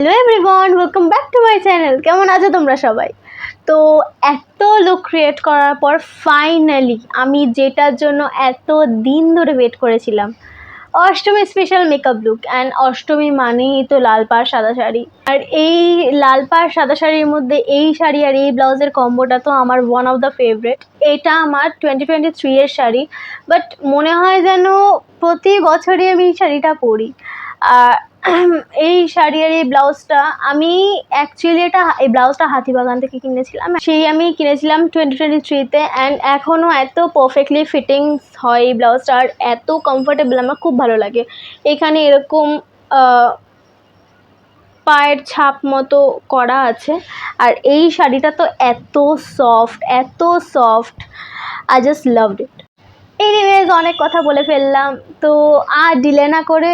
Hello everyone, welcome back to my channel. কেমন আছো তোমরা সবাই? তো এত লুক ক্রিয়েট করার পর ফাইনালি আমি যেটার জন্য এত দিন ধরে ওয়েট করেছিলাম, Ashtami special makeup look. And Ashtami মানেই তো লাল পাড় সাদা শাড়ি, আর এই লাল পাড় সাদা শাড়ির মধ্যে এই শাড়ি আর এই ব্লাউজের কম্বোটা তো আমার ওয়ান অফ দ্য ফেভারিট। এটা আমার 2023 এর শাড়ি, বাট মনে হয় যেন প্রতি বছরই আমি এই শাড়িটা পরি। আর এই শাড়ি আর এই ব্লাউজটা আমি অ্যাকচুয়ালি এই ব্লাউজটা হাতিবাগান থেকে কিনেছিলাম। সেই আমি কিনেছিলাম 2023-তে, অ্যান্ড এখনও এত পারফেক্টলি ফিটিংস হয় এই ব্লাউজটা, আর এত কমফোর্টেবল, আমার খুব ভালো লাগে। এখানে এরকম পায়ের ছাপ মতো করা আছে, আর এই শাড়িটা তো এত soft, I just loved it. Anyways, অনেক কথা বলে ফেললাম, তো আর ডিলে না করে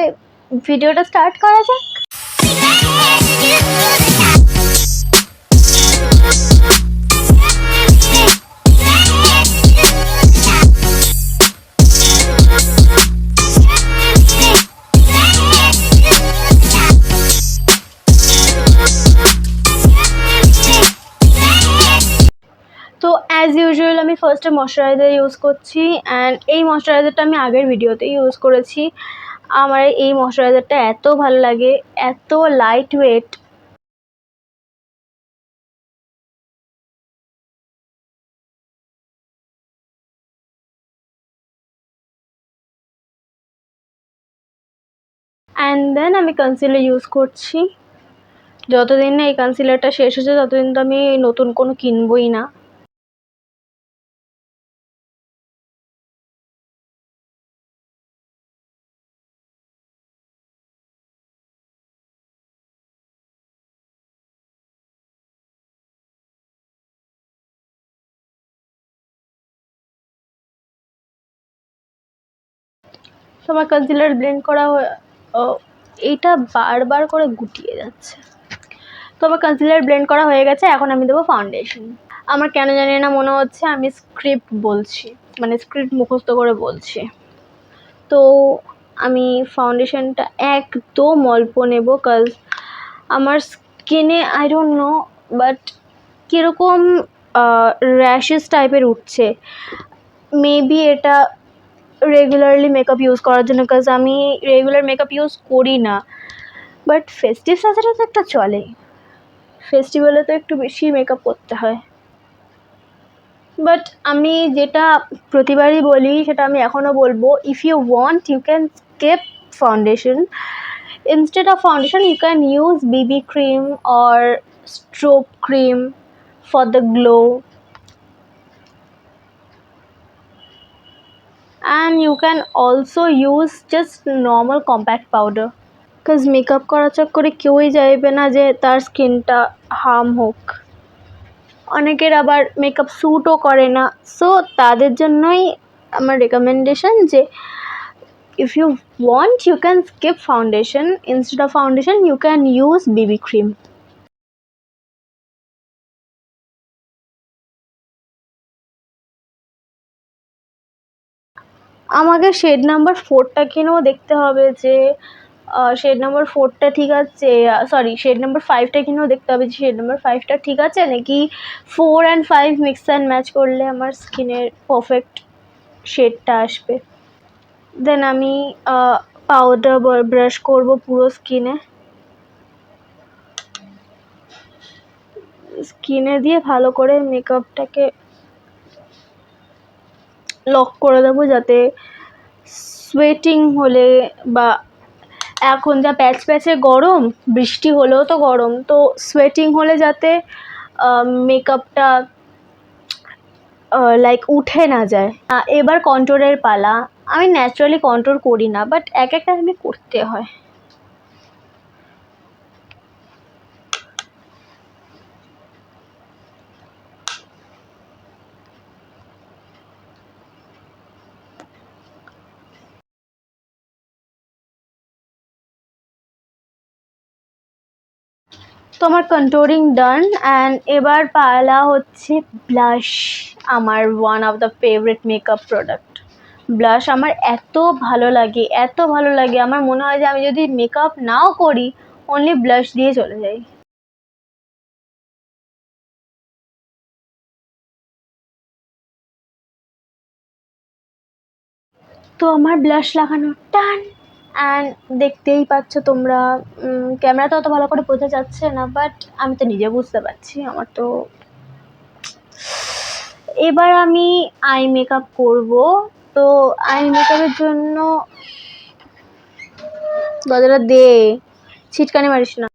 ভিডিওটা স্টার্ট করা যাক। তো অ্যাজ ইউজুয়াল আমি ফার্স্টে ময়শ্চারাইজার ইউজ করছি, অ্যান্ড এই ময়শ্চারাইজারটা আমি আগের ভিডিওতে ইউজ করেছি। আমার এই ময়শ্চারাইজারটা এত ভালো লাগে, এত লাইট ওয়েট। অ্যান্ড দেন আমি কনসিলার ইউজ করছি। যতদিন না এই কনসিলারটা শেষ হচ্ছে ততদিন তো আমি নতুন কোনো কিনবই না। তো আমার কনসিলার ব্লেন্ড করা এইটা বারবার করে গুটিয়ে যাচ্ছে। তো আমার কনসিলার ব্লেন্ড করা হয়ে গেছে, এখন আমি দেবো ফাউন্ডেশন। আমার কেন জানি না মনে হচ্ছে আমি স্ক্রিপ্ট বলছি, মানে স্ক্রিপ্ট মুখস্থ করে বলছি। তো আমি ফাউন্ডেশনটা একদম অল্প নেব, কাজ আমার স্কিনে আই ডোন্ট নো বাট কীরকম র্যাশেস টাইপের উঠছে। মেবি এটা রেগুলারলি মেকআপ ইউজ করার জন্য, কাজ আমি রেগুলার মেকআপ ইউজ করি না, বাট ফেস্টিভ সাজারে তো একটা চলে, ফেস্টিভ্যালে তো একটু বেশি মেকআপ করতে হয়। বাট আমি যেটা প্রতিবারই বলি সেটা আমি এখনও বলবো, if you want you can skip foundation. Instead of foundation you can use BB cream or strobe cream for the glow, and you can also use just normal compact powder, because makeup করার চক্করে কেউই চাইবে না যে তার স্কিনটা harm হোক। অনেকের আবার মেকআপ স্যুটও করে না, সো তাদের জন্যই আমার রেকমেন্ডেশন যে if you want you can skip foundation. Instead of foundation you can use BB cream. আমাকে শেড নাম্বার 4টা কিনেও দেখতে হবে যে শেড নাম্বার 4টা ঠিক আছে, সরি শেড নাম্বার 5টা কিনেও দেখতে হবে যে শেড নাম্বার 5টা ঠিক আছে নাকি 4 and 5 মিক্স অ্যান্ড ম্যাচ করলে আমার স্কিনের পারফেক্ট শেডটা আসবে। দেন আমি পাউডার ব্রাশ করব পুরো স্কিনে দিয়ে ভালো করে মেকআপটাকে লক করে দেবো, যাতে সোয়েটিং হলে বা এখন যা প্যাচ প্যাচে গরম, বৃষ্টি হলেও তো গরম, তো সোয়েটিং হলে যাতে মেকআপটা লাইক উঠে না যায়। এবার কন্ট্রোরের পালা। আমি ন্যাচারালি কন্ট্রোল করি না, বাট এক একটা আমি করতে হয়। তো আমার কন্ট্রোলিং ডান, অ্যান্ড এবার পালা হচ্ছে ব্লাশ। আমার one of the favourite makeup product blush. আমার এত ভালো লাগে, আমার মনে হয় যে আমি যদি মেকআপ নাও করি অনলি ব্লাশ দিয়ে চলে যাই। তো আমার ব্লাশ লাগানো টান, অ্যান্ড দেখতেই পাচ্ছ তোমরা, ক্যামেরা তো অত ভালো করে বোঝা যাচ্ছে না, বাট আমি তো নিজে বুঝতে পারছি আমার তো। এবার আমি আই মেকআপ করব। তো আই মেকআপের জন্য দরজাটা দে, ছিটকানি মারিস না।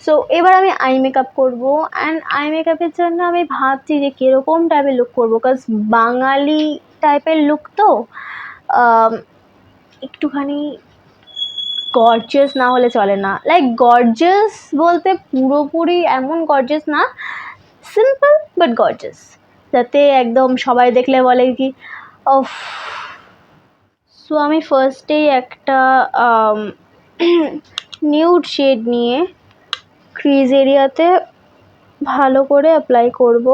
সো এবার আমি আই মেকআপ করবো, অ্যান্ড আই মেকআপের জন্য আমি ভাবছি যে কীরকম টাইপের লুক করবো, কাজ বাঙালি টাইপের লুক তো একটুখানি গর্জিয়াস না হলে চলে না। লাইক গর্জিয়াস বলতে পুরোপুরি এমন গর্জিয়াস না, সিম্পল বাট গর্জিয়াস, যাতে একদম সবাই দেখলে বলে কি অফ। সো আমি ফার্স্টেই একটা নিউড শেড নিয়ে ক্রিজ এরিয়াতে ভালো করে অ্যাপ্লাই করব।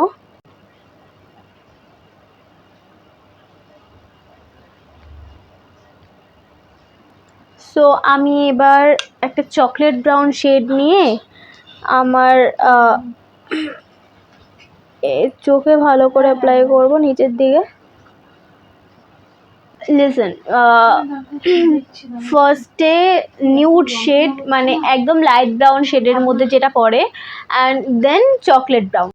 সো আমি এবার একটা চকলেট ব্রাউন শেড নিয়ে আমার চোখে ভালো করে অ্যাপ্লাই করব নিচের দিকে। লিসেন, ফার্স্টে নিউড শেড মানে একদম লাইট ব্রাউন শেডের মধ্যে যেটা পড়ে, and then chocolate brown.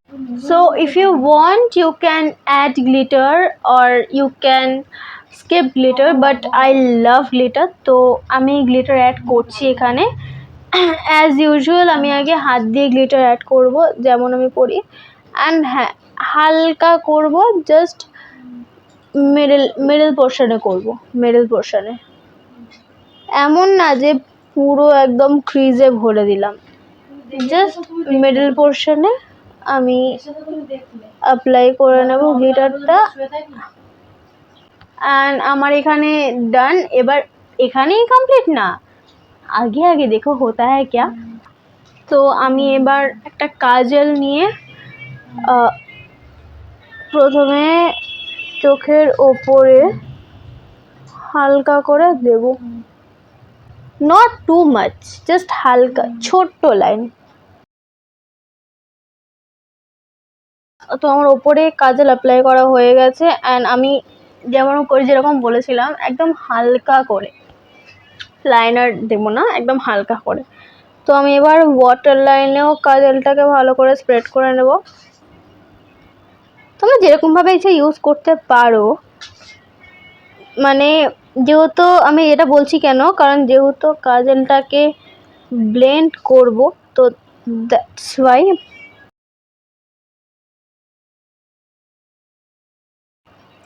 So if you want you can add glitter or you can skip glitter, but I love glitter, তো আমি গ্লিটার অ্যাড করছি এখানে। অ্যাজ ইউজুয়াল আমি আগে হাত দিয়ে গ্লিটার অ্যাড করব যেমন আমি করি, অ্যান্ড হ্যাঁ হালকা করব, জাস্ট মিডল পোর্শনে করব, মিডল পোর্শনে, এমন না যে পুরো একদম ক্রিজে ভরে দিলাম, জাস্ট মিডল পোর্শনে আমি অ্যাপ্লাই করে নেব গ্লিটারটা। অ্যান্ড আমার এখানে ডান। এবার এখানেই কমপ্লিট না, আগে আগে দেখো হোতা হ্যায় ক্যা। তো আমি এবার একটা কাজল নিয়ে প্রথমে চোখের ওপরে হালকা করে দেব, নট টু মাচ, জাস্ট হালকা ছোট্ট লাইন। তো আমার ওপরে কাজল অ্যাপ্লাই করা হয়ে গেছে, অ্যান্ড আমি যেমন করে যেরকম বলেছিলাম একদম হালকা করে, লাইনার দেবো না, একদম হালকা করে। তো আমি এবার ওয়াটার লাইনেও কাজলটাকে ভালো করে স্প্রেড করে নেব। তোমরা যেরকমভাবে ইচ্ছে ইউজ করতে পারো, মানে যেহেতু আমি এটা বলছি কেন, কারণ যেহেতু কাজলটাকে ব্লেন্ড করব, তো দ্যাটস ওয়াই।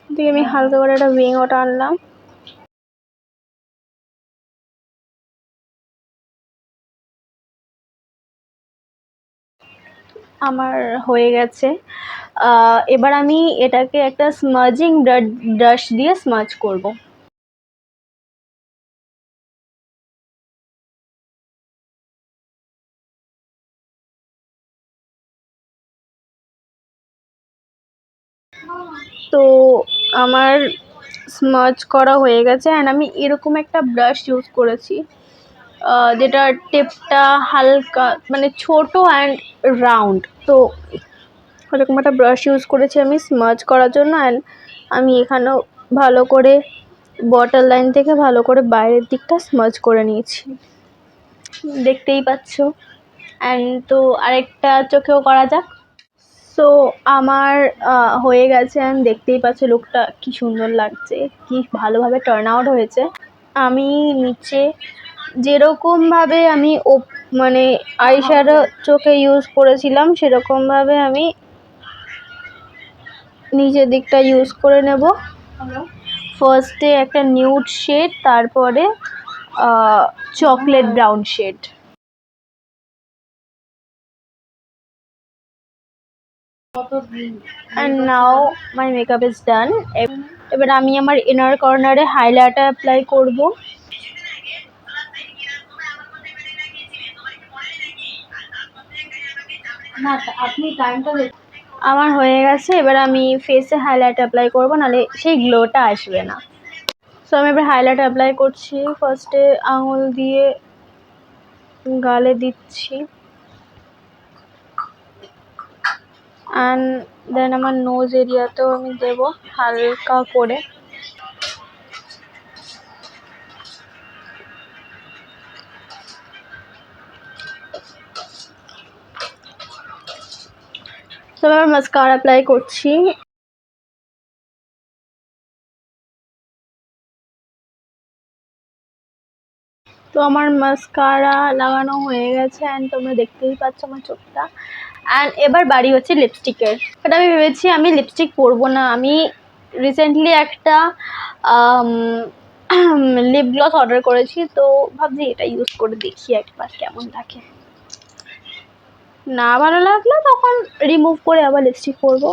দিয়ে আমি হালকা করে একটা উইং ওটা আনলাম। আমার হয়ে গেছে। এবার আমি এটাকে একটা স্মাজিং ব্রাশ দিয়ে স্মাজ করব। তো আমার স্মাজ করা হয়ে গেছে, অ্যান্ড আমি এরকম একটা ব্রাশ ইউজ করেছি যেটা টিপটা হালকা মানে ছোট অ্যান্ড রাউন্ড। তো এরকম একটা ব্রাশ ইউজ করেছি আমি স্মাজ করার জন্য, অ্যান্ড আমি এখানেও ভালো করে বটল লাইন থেকে ভালো করে বাইরের দিকটা স্মাজ করে নিয়েছি, দেখতেই পাচ্ছ। অ্যান্ড তো আরেকটা চোখেও করা যাক। সো আমার হয়ে গেছে, অ্যান্ড দেখতেই পাচ্ছ লুকটা কি সুন্দর লাগছে, কি ভালোভাবে টার্ন আউট হয়েছে। আমি নিচে যেরকমভাবে আমি মানে আইশ্যাডো চোখে ইউজ করেছিলাম সেরকমভাবে আমি নিচের দিকটা ইউজ করে নেব। ফার্স্টে একটা নিউড শেড, তারপরে chocolate brown shade. And now my makeup is done. এবার আমি আমার ইনার কর্নারে হাইলাইটার অ্যাপ্লাই করব। আমার হয়ে গেছে, এবার আমি ফেসে হাইলাইট অ্যাপ্লাই করব, নাহলে সেই গ্লোটা আসবে না। সো আমি এবার হাইলাইট অ্যাপ্লাই করছি। ফার্স্টে আঙুল দিয়ে গালে দিচ্ছি অ্যান্ড দেন আমার নোজ এরিয়াতেও আমি দেবো হালকা করে। তো এবার মাস্কারা অ্যাপ্লাই করছি। তো আমার মাস্কারা লাগানো হয়ে গেছে অ্যান্ড তোমরা দেখতেই পাচ্ছ আমার চোখটা। অ্যান্ড এবার বাড়ি হচ্ছে লিপস্টিকের। বাট আমি ভেবেছি আমি লিপস্টিক পরবো না। আমি রিসেন্টলি একটা লিপ গ্লস অর্ডার করেছি, তো ভাবছি এটা ইউজ করে দেখি একবার কেমন লাগে। না ভালো লাগলে তখন রিমুভ করে আবার লিপস্টিক পরবো।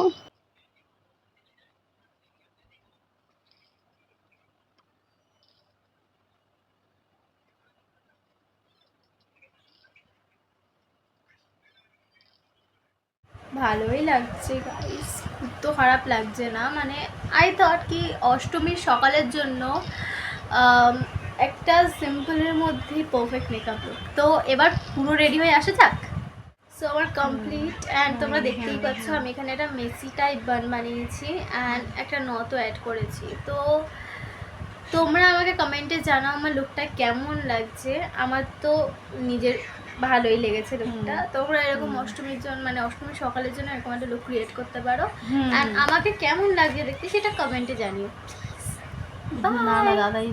ভালোই লাগছে গাইস, খুব তো খারাপ লাগছে না। মানে আই থট কি অষ্টমীর সকালের জন্য একটা সিম্পলের মধ্যেই পারফেক্ট মেকআপ লুক। তো এবার পুরো রেডি হয়ে আসা যাক। সো আমার কমপ্লিট অ্যান্ড তোমরা দেখতেই পাচ্ছ আমি এখানে একটা মেসি টাইপ বান বানিয়েছি অ্যান্ড একটা নথও অ্যাড করেছি। তো তোমরা আমাকে কমেন্টে জানাও আমার লুকটা কেমন লাগছে। আমার তো নিজের ভালোই লেগেছে লুকটা। তোমরা এরকম অষ্টমীর জন্য মানে অষ্টমীর সকালের জন্য এরকম একটা লুক ক্রিয়েট করতে পারো অ্যান্ড আমাকে কেমন লাগছে দেখতে সেটা কমেন্টে জানিও। না দাদাই